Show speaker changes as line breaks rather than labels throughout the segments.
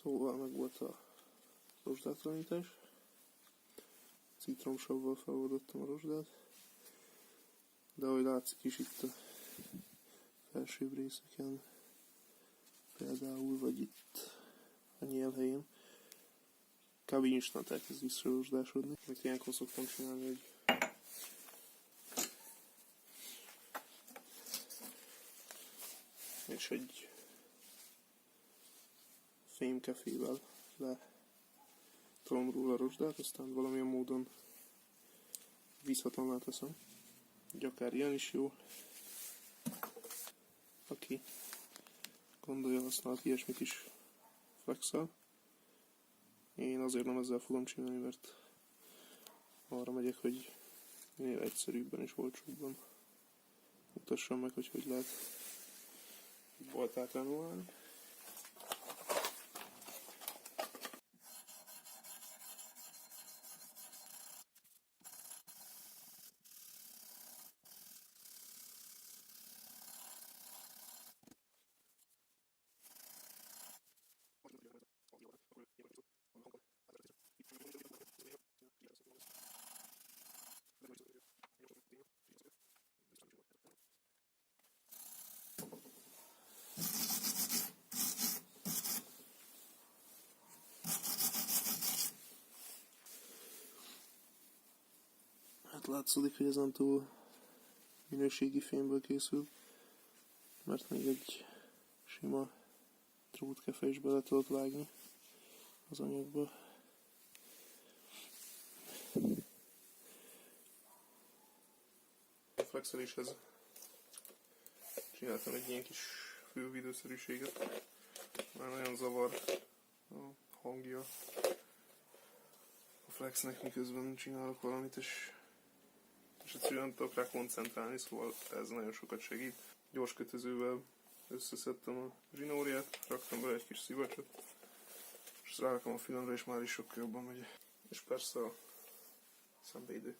Szóval meg volt a rozsdátlanítás. Citromsavval feloldottam a rozsdát. De ahogy látszik is itt a felsőbb részeken, például vagy itt a nyélhelyén, kb. Instant elkezd visszarozsdásodni. Amit ilyenkor szoktam csinálni, hogy és egy fémkefével letolom róla a rozsdát, aztán valamilyen módon vízhatalmát teszem. Úgy akár ilyen is jó. Aki gondolja, használhat ilyesmit is flexel. Én azért nem ezzel fogom csinálni, mert arra megyek, hogy minél egyszerűbben és olcsóbban mutassam meg, hogy hogy lehet boltát renoválni. Hát látszódik, hogy ez nem túl minőségi fémből készül, mert még egy sima drótkefe is bele tudott vágni az anyagba. A flexeléshez csináltam egy ilyen kis fülvidőszerűséget, már nagyon zavar a hangja a flexnek, miközben csinálok valamit, és egyszerűen tudok rá koncentrálni, szóval ez nagyon sokat segít. Gyors kötözővel összeszedtem a zsinórját, raktam bele egy kis szivacsot, és rárakom a fülemre, és már is sokkal jobban megy. És persze a szembeidő.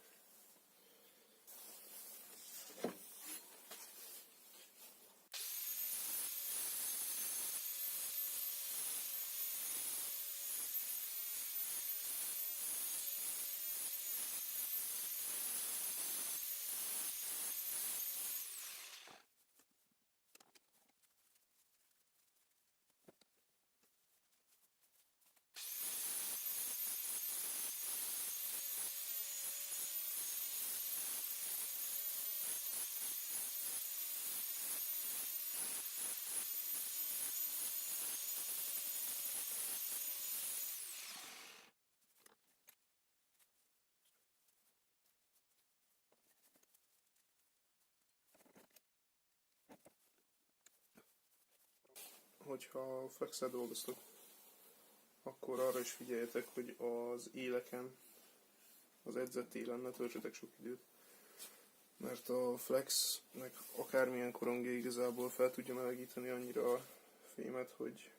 Hogyha flexel dolgoztok, akkor arra is figyeljetek, hogy az éleken, az edzett élen ne töltsetek sok időt. Mert a flexnek akármilyen korongja igazából fel tudja melegíteni annyira a fémet, hogy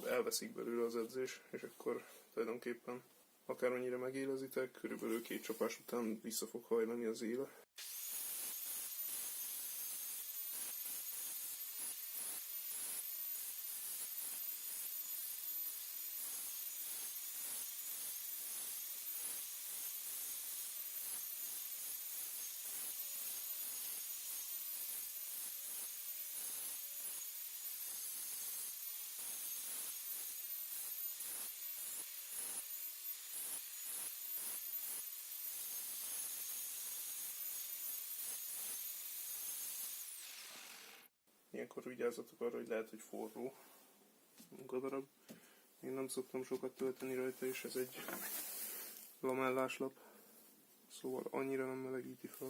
elveszik belőle az edzés, és akkor tulajdonképpen akármennyire megélezitek, körülbelül 2 csapás után vissza fog hajlani az éle. Ilyenkor vigyázzatok arra, hogy lehet, hogy forró munkadarab. Én nem szoktam sokat tölteni rajta, és ez egy lamellás lap, szóval annyira nem melegíti fel.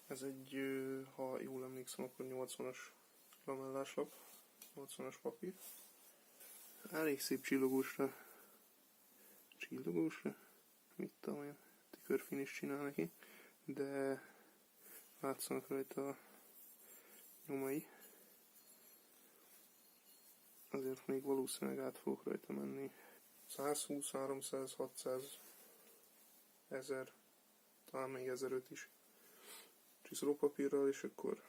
Ez egy, ha jól emlékszem, akkor 80-as lamelláslap, 80-as papír. Elég szép csillogósra, mit tudom én, tükörfinish csinál neki, de látszanak rajta a nyomai. Azért még valószínűleg át fogok rajta menni. 120, 300, 600, 1000, talán még 1005 is csiszolópapírral, és akkor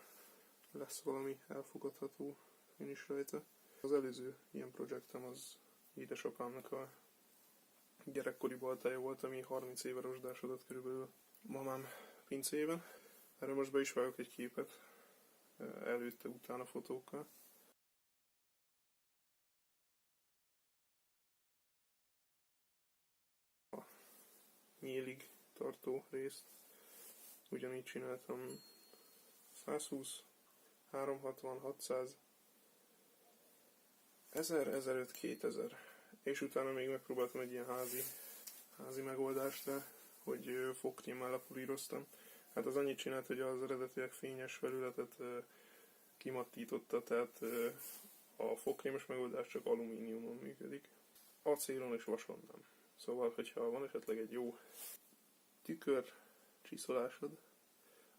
lesz valami elfogadható finish rajta. Az előző ilyen projektem az édesapámnak a gyerekkori baltája volt, ami 30 éve rozsdásodott körülbelül mamám pincében. Erről most be is vágok egy képet, előtte-utána fotókkal. A nyílig tartó részt ugyanígy csináltam 120, 360, 600, 1000, 1005, 2000, és utána még megpróbáltam egy ilyen házi megoldást rá, hogy fogkrémmel lepolíroztam. Hát az annyit csinált, hogy az eredetileg fényes felületet kimattította, tehát a fogkrémes megoldás csak alumíniumon működik. Acélon és vason nem. Szóval, hogyha van esetleg egy jó tükör csiszolásod,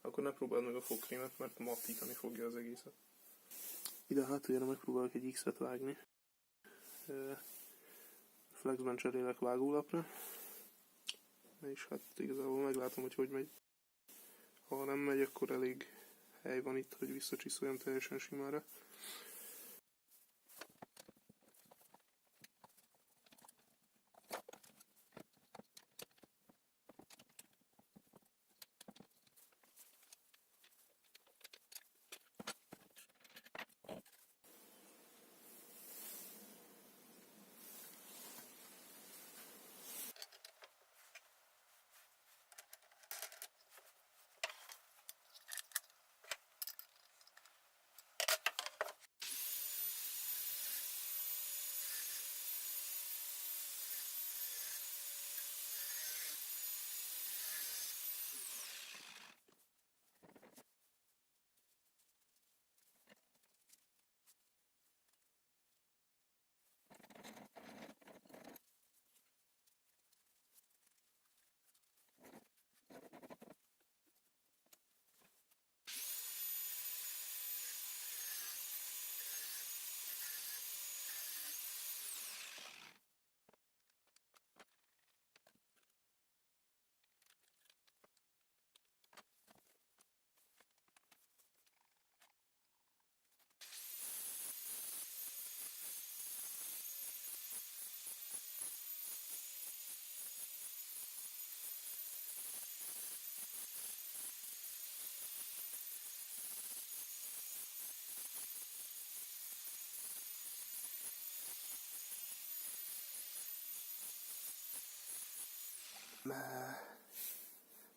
akkor ne próbáld meg a fogkrémet, mert mattítani fogja az egészet. Ide hátuljára megpróbálok egy X-et vágni. Flexben cserélek vágólapra. És hát igazából meglátom, hogy megy. Ha nem megy, akkor elég hely van itt, hogy visszacsiszoljem teljesen simára.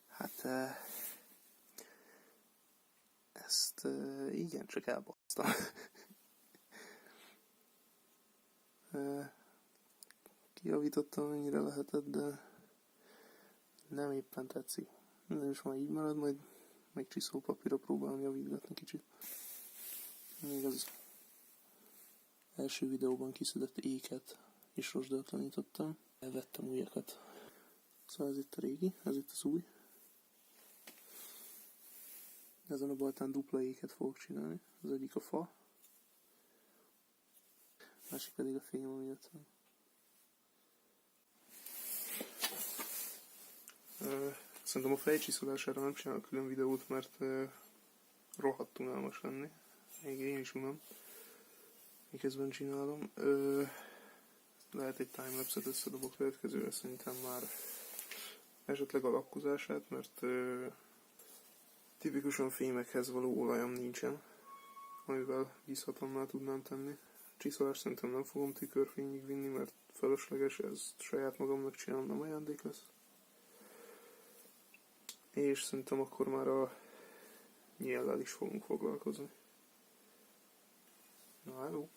Hát ezt igen, csak elbasztam. Kijavítottam, mennyire lehetett, de nem éppen tetszik. De most már így marad, majd még csiszolópapírra próbálom javítgatni kicsit. Még az első videóban kiszedett éket is rozsdátlanítottam. Elvettem újakat. Szóval ez itt a régi, ez itt az új. Ezen a baltán dupla éket fogok csinálni. Az egyik a fa, a másik pedig a fény, ami jött. Szerintem a fejcsiszolására nem csinálok külön videót, mert rohadt unalmas lenni. Még én is unom, miközben csinálom. Lehet egy timelapse-et összedobok következőre, szerintem már esetleg a lakkozását, mert tipikusan fémekhez való olajam nincsen, amivel vízhatalmá tudnám tenni. Csiszolást szerintem nem fogom tükörfényig vinni, mert felesleges, ez saját magamnak csinálom, nem ajándék lesz. És szerintem akkor már a nyéllel is fogunk foglalkozni. Na, hello!